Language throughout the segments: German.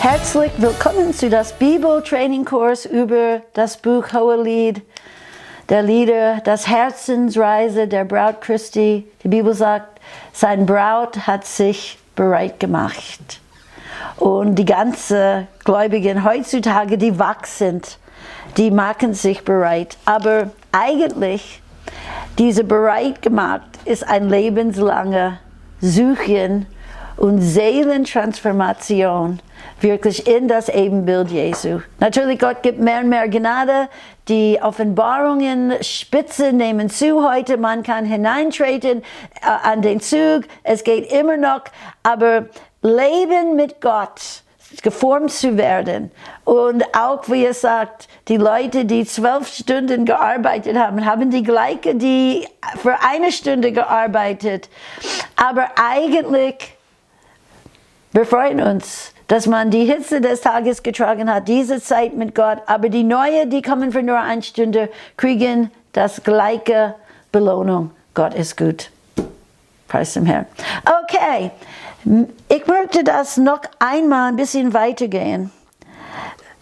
Herzlich willkommen zu das Bibeltrainingkurs über das Buch Hohelied der Lieder, das Herzensreise der Braut Christi. Die Bibel sagt, sein Braut hat sich bereit gemacht. Und die ganzen Gläubigen heutzutage, die wach sind, die machen sich bereit. Aber eigentlich, diese bereit gemacht ist ein lebenslanges Suchen und Seelentransformation wirklich in das Ebenbild Jesu. Natürlich, Gott gibt mehr und mehr Gnade. Die Offenbarungen, Spitze nehmen zu heute. Man kann hineintreten an den Zug. Es geht immer noch. Aber Leben mit Gott, geformt zu werden. Und auch, wie es sagt, die Leute, die 12 Stunden gearbeitet haben, haben die gleiche, die für 1 Stunde gearbeitet. Aber eigentlich, wir freuen uns, dass man die Hitze des Tages getragen hat, diese Zeit mit Gott. Aber die Neuen, die kommen für nur 1 Stunde, kriegen das gleiche Belohnung. Gott ist gut. Preis dem Herrn. Okay, ich möchte das noch einmal ein bisschen weitergehen.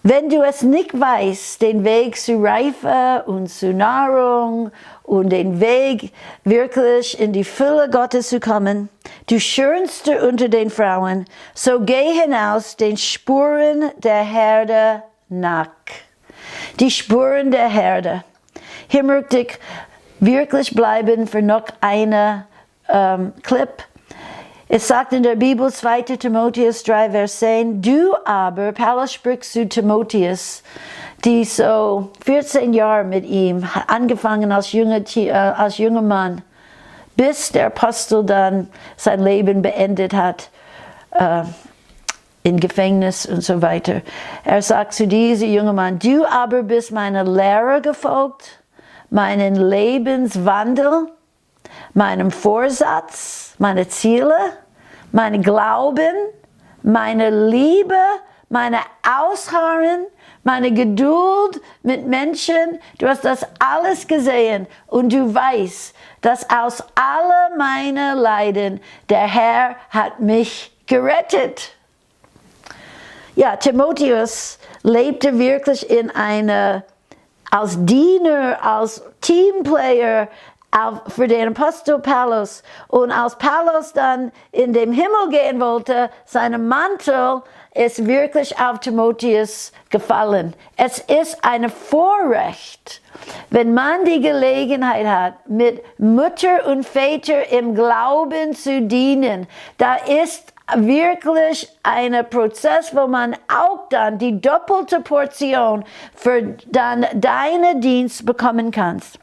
Wenn du es nicht weißt, den Weg zu Reife und zu Nahrung und den Weg wirklich in die Fülle Gottes zu kommen, du Schönste unter den Frauen, so geh hinaus den Spuren der Herde nach. Die Spuren der Herde. Hier möchte ich wirklich bleiben für noch eine Clip. Es sagt in der Bibel 2. Timotheus 3, Vers 10, du aber, Paulus spricht zu Timotheus, die so 14 Jahre mit ihm, angefangen als junger Mann, bis der Apostel dann sein Leben beendet hat, in Gefängnis und so weiter. Er sagt zu diesem jungen Mann, du aber bist meiner Lehre gefolgt, meinen Lebenswandel, meinem Vorsatz, meine Ziele, meine Glauben, meine Liebe, meine Ausharren, meine Geduld mit Menschen. Du hast das alles gesehen und du weißt, dass aus all meinen Leiden der Herr hat mich gerettet. Ja, Timotheus lebte wirklich in als Diener, als Teamplayer, für den Apostel Paulus. Und als Paulus dann in den Himmel gehen wollte, sein Mantel ist wirklich auf Timotheus gefallen. Es ist ein Vorrecht, wenn man die Gelegenheit hat, mit Mutter und Väter im Glauben zu dienen. Da ist wirklich ein Prozess, wo man auch dann die doppelte Portion für dann deinen Dienst bekommen kannst.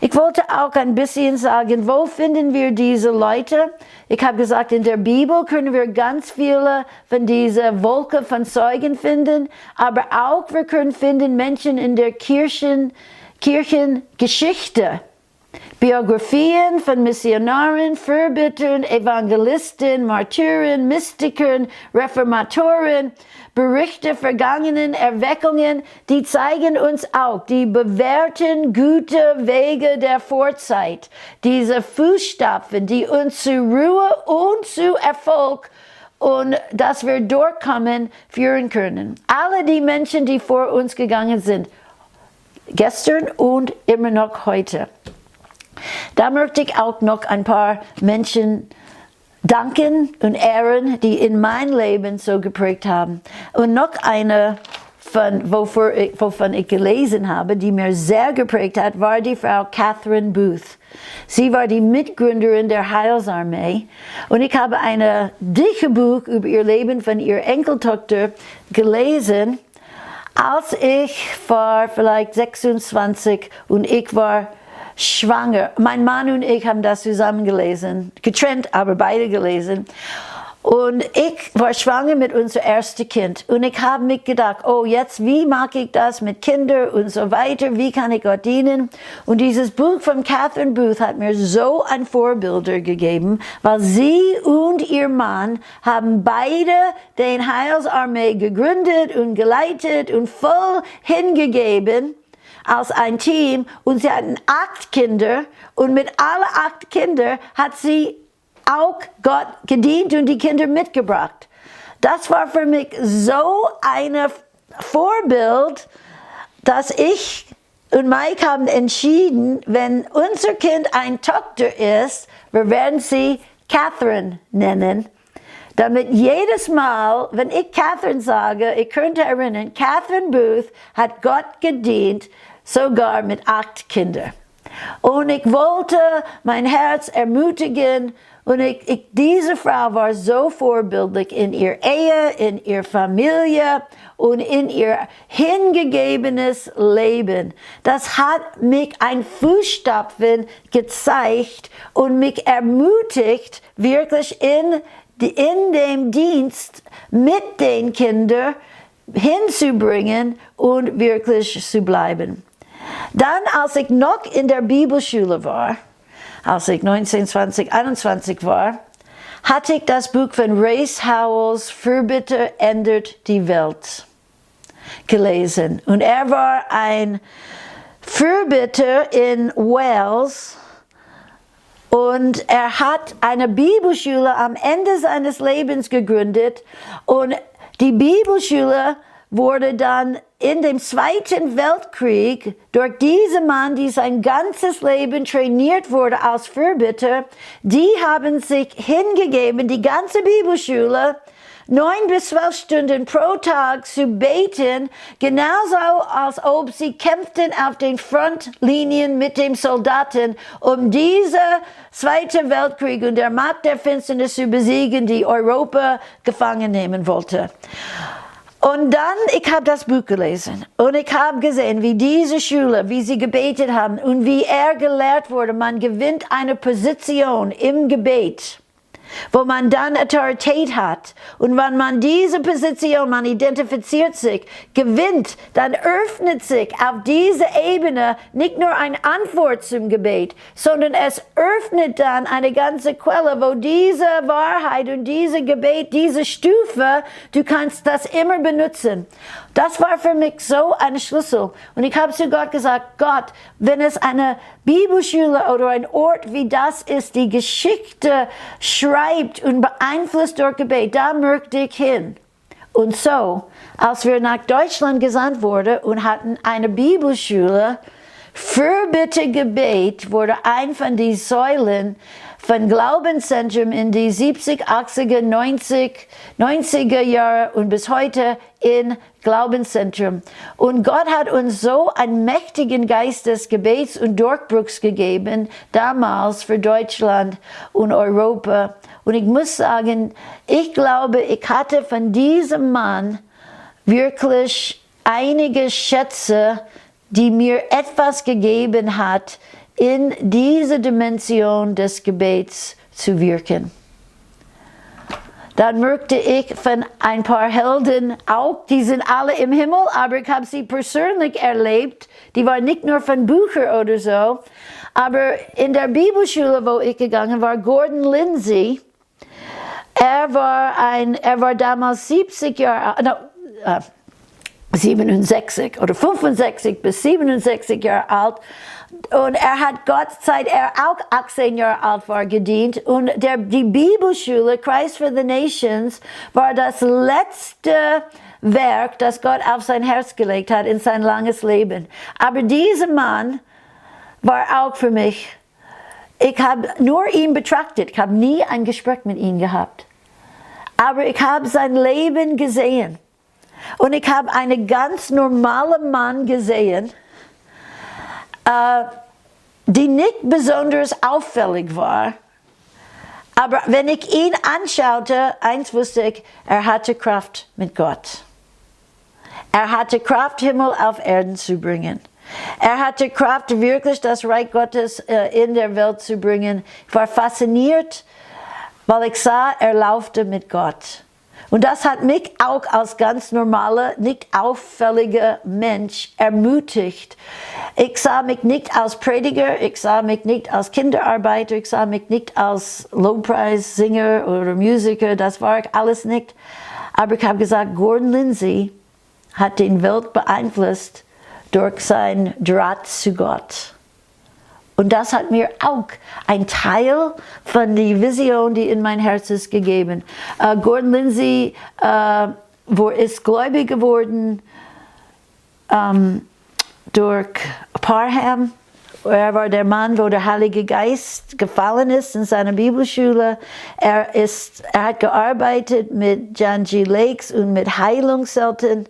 Ich wollte auch ein bisschen sagen, wo finden wir diese Leute? Ich habe gesagt, in der Bibel können wir ganz viele von dieser Wolke von Zeugen finden, aber auch wir können finden Menschen in der Kirchengeschichte. Biografien von Missionaren, Vorbittern, Evangelisten, Martyren, Mystikern, Reformatoren, Berichte vergangenen Erweckungen, die zeigen uns auch die bewährten, guten Wege der Vorzeit, diese Fußstapfen, die uns zu Ruhe und zu Erfolg und dass wir durchkommen, führen können. Alle die Menschen, die vor uns gegangen sind, gestern und immer noch heute. Da möchte ich auch noch ein paar Menschen danken und ehren, die in mein Leben so geprägt haben. Und noch eine, wovon ich gelesen habe, die mir sehr geprägt hat, war die Frau Catherine Booth. Sie war die Mitgründerin der Heilsarmee. Und ich habe ein dickes Buch über ihr Leben von ihrer Enkeltochter gelesen, als ich war vielleicht 26 und ich war schwanger. Mein Mann und ich haben das zusammen gelesen, getrennt, aber beide gelesen. Und ich war schwanger mit unserem ersten Kind. Und ich habe mich gedacht, oh, jetzt, wie mache ich das mit Kindern und so weiter? Wie kann ich Gott dienen? Und dieses Buch von Catherine Booth hat mir so ein Vorbild gegeben, weil sie und ihr Mann haben beide den Heilsarmee gegründet und geleitet und voll hingegeben als ein Team, und sie hatten 8 Kinder, und mit allen 8 Kindern hat sie auch Gott gedient und die Kinder mitgebracht. das war für mich so ein Vorbild, dass ich und Mike haben entschieden, wenn unser Kind ein Tochter ist, wir werden sie Catherine nennen, damit jedes Mal, wenn ich Catherine sage, ich könnte erinnern, Catherine Booth hat Gott gedient, sogar mit 8 Kindern. Und ich wollte mein Herz ermutigen und diese Frau war so vorbildlich in ihrer Ehe, in ihrer Familie und in ihr hingegebenes Leben. Das hat mich ein Fußstapfen gezeigt und mich ermutigt, wirklich in dem Dienst mit den Kindern hinzubringen und wirklich zu bleiben. Dann, als ich noch in der Bibelschule war, als ich 19, 20, 21 war, hatte ich das Buch von Race Howells Fürbitte ändert die Welt gelesen. Und er war ein Fürbitter in Wales und er hat eine Bibelschule am Ende seines Lebens gegründet und die Bibelschule wurde dann in dem Zweiten Weltkrieg durch diesen Mann, die sein ganzes Leben trainiert wurde als Fürbitter, die haben sich hingegeben, die ganze Bibelschule, 9 bis 12 Stunden pro Tag zu beten, genauso als ob sie kämpften auf den Frontlinien mit den Soldaten, um diese Zweite Weltkrieg und der Macht der Finsternis zu besiegen, die Europa gefangen nehmen wollte. Und dann, ich habe das Buch gelesen und ich habe gesehen, wie diese Schule, wie sie gebetet haben und wie er gelehrt wurde, man gewinnt eine Position im Gebet, wo man dann Autorität hat. Und wenn man diese Position, man identifiziert sich, gewinnt, dann öffnet sich auf diese Ebene nicht nur eine Antwort zum Gebet, sondern es öffnet dann eine ganze Quelle, wo diese Wahrheit und diese Gebet, diese Stufe, du kannst das immer benutzen. Das war für mich so ein Schlüssel. Und ich habe zu Gott gesagt, Gott, wenn es eine Bibelschule oder ein Ort wie das ist, die Geschichte schreibt und beeinflusst durch Gebet, da möchte ich hin. Und so, als wir nach Deutschland gesandt wurden und hatten eine Bibelschule, Fürbitte Gebet wurde ein von den Säulen von Glaubenszentrum in die 70, 80er, 90er Jahre und bis heute in Glaubenszentrum. Und Gott hat uns so einen mächtigen Geist des Gebets und Durchbruchs gegeben, damals für Deutschland und Europa. Und ich muss sagen, ich glaube, ich hatte von diesem Mann wirklich einige Schätze, die mir etwas gegeben hat, in diese Dimension des Gebets zu wirken. Dann möchte ich von ein paar Helden auch, die sind alle im Himmel, aber ich habe sie persönlich erlebt. Die waren nicht nur von Büchern oder so, aber in der Bibelschule, wo ich gegangen war, Gordon Lindsay, er war damals 70 Jahre alt, 67 oder 65 bis 67 Jahre alt. Und er hat Gott, seit er auch 18 Jahre alt war, gedient. Und die Bibelschule, Christ for the Nations, war das letzte Werk, das Gott auf sein Herz gelegt hat in sein langes Leben. Aber dieser Mann war auch für mich, ich habe nur ihn betrachtet, ich habe nie ein Gespräch mit ihm gehabt. Aber ich habe sein Leben gesehen. Und ich habe einen ganz normalen Mann gesehen, die nicht besonders auffällig war. Aber wenn ich ihn anschaute, eins wusste ich, er hatte Kraft mit Gott. Er hatte Kraft, Himmel auf Erden zu bringen. Er hatte Kraft, wirklich das Reich Gottes in der Welt zu bringen. Ich war fasziniert, weil ich sah, er laufte mit Gott. Und das hat mich auch als ganz normaler, nicht auffälliger Mensch ermutigt. Ich sah mich nicht als Prediger, ich sah mich nicht als Kinderarbeiter, ich sah mich nicht als Lobpreissänger oder Musiker, das war ich alles nicht. Aber ich habe gesagt, Gordon Lindsay hat die Welt beeinflusst durch seinen Draht zu Gott. Und das hat mir auch ein Teil von der Vision, die in mein Herz ist, gegeben. Gordon Lindsay ist gläubig geworden durch Parham. Er war der Mann, wo der Heilige Geist gefallen ist in seiner Bibelschule. Er hat gearbeitet mit John G. Lakes und mit Heilungsselten.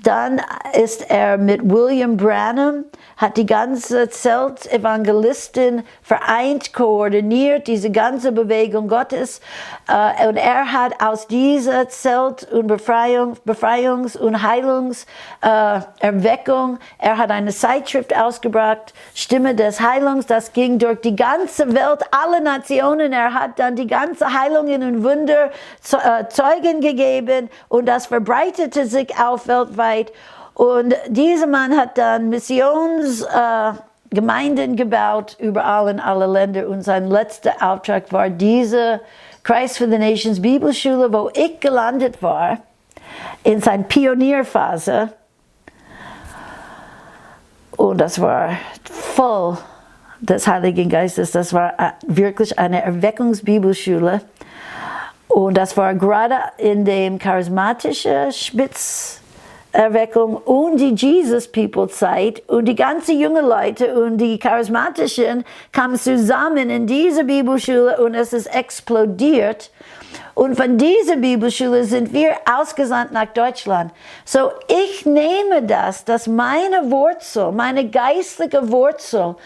Dann ist er mit William Branham, hat die ganze Zelt-Evangelistin vereint, koordiniert, diese ganze Bewegung Gottes. Und er hat aus dieser Zelt- und Befreiungs- und Heilungserweckung, er hat eine Zeitschrift ausgebracht, Stimme des Heilungs, das ging durch die ganze Welt, alle Nationen. Er hat dann die ganze Heilungen und Wunder Zeugen gegeben und das verbreitete sich auch weltweit. Und dieser Mann hat dann Missionsgemeinden gebaut, überall in alle Länder. Und sein letzter Auftrag war diese Christ for the Nations Bibelschule, wo ich gelandet war, in seiner Pionierphase. Und das war voll des Heiligen Geistes. Das war wirklich eine Erweckungsbibelschule. Und das war gerade in dem charismatischen Spitzerweckung und die Jesus-People-Zeit. Und die ganzen jungen Leute und die Charismatischen kamen zusammen in diese Bibelschule und es ist explodiert. Und von dieser Bibelschule sind wir ausgesandt nach Deutschland. So, ich nehme das, dass meine Wurzel, meine geistliche Wurzel,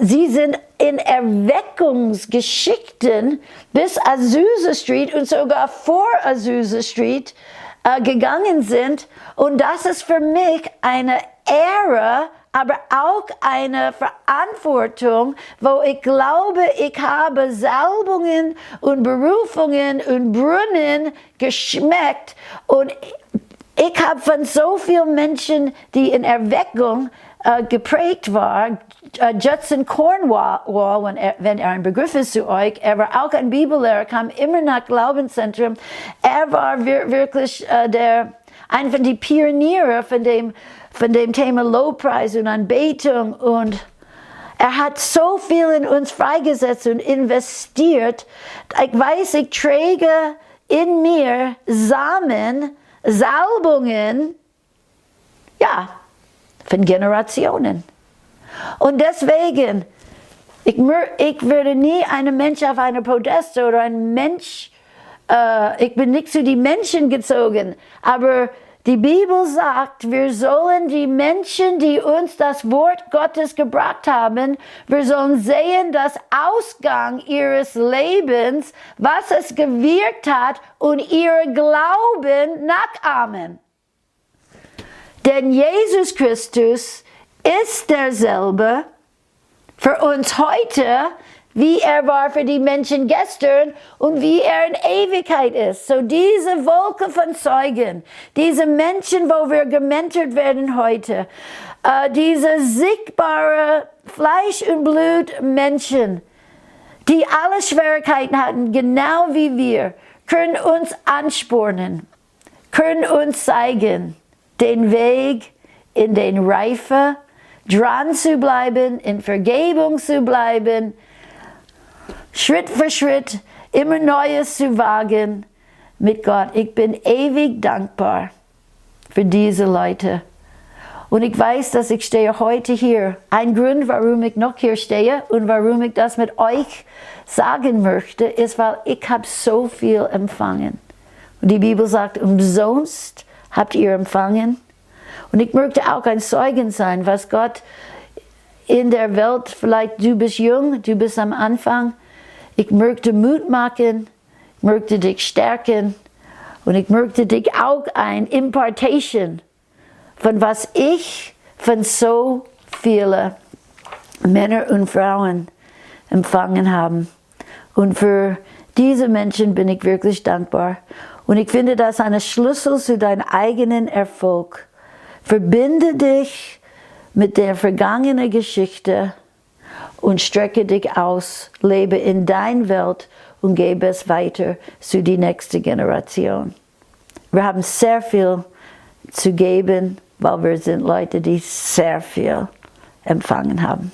sie sind in Erweckungsgeschichten bis Azusa Street und sogar vor Azusa Street gegangen sind. Und das ist für mich eine Ehre, aber auch eine Verantwortung, wo ich glaube, ich habe Salbungen und Berufungen und Brunnen geschmeckt. Und ich habe von so vielen Menschen, die in Erweckung geprägt waren, Judson Cornwall, wenn er ein Begriff ist zu euch, er war auch ein Bibellehrer, kam immer nach Glaubenszentrum. Er war wirklich einer von den Pioniere von dem Thema Lobpreis und Anbetung. Und er hat so viel in uns freigesetzt und investiert. Ich weiß, ich träge in mir Samen, Salbungen, ja, von Generationen. Und deswegen, ich würde nie einen Mensch auf eine Podest oder ein Mensch, ich bin nicht zu den Menschen gezogen, aber die Bibel sagt, wir sollen die Menschen, die uns das Wort Gottes gebracht haben, wir sollen sehen, das Ausgang ihres Lebens, was es gewirkt hat und ihre Glauben nachahmen. Denn Jesus Christus ist derselbe für uns heute, wie er war für die Menschen gestern und wie er in Ewigkeit ist. So diese Wolke von Zeugen, diese Menschen, wo wir gementort werden heute, diese sichtbare Fleisch- und Blut-Menschen, die alle Schwierigkeiten hatten, genau wie wir, können uns anspornen, können uns zeigen, den Weg in den Reife, dran zu bleiben, in Vergebung zu bleiben, Schritt für Schritt immer Neues zu wagen mit Gott. Ich bin ewig dankbar für diese Leute. Und ich weiß, dass ich stehe heute hier. Ein Grund, warum ich noch hier stehe und warum ich das mit euch sagen möchte, ist, weil ich habe so viel empfangen. Und die Bibel sagt, umsonst habt ihr empfangen. Und ich möchte auch ein Zeugen sein, was Gott in der Welt, vielleicht du bist jung, du bist am Anfang. Ich möchte Mut machen, ich möchte dich stärken und ich möchte dich auch ein Impartation von was ich von so vielen Männern und Frauen empfangen habe. Und für diese Menschen bin ich wirklich dankbar. Und ich finde das ein Schlüssel zu deinem eigenen Erfolg. Verbinde dich mit der vergangenen Geschichte und strecke dich aus, lebe in deiner Welt und gebe es weiter zu die nächste Generation. Wir haben sehr viel zu geben, weil wir sind Leute, die sehr viel empfangen haben.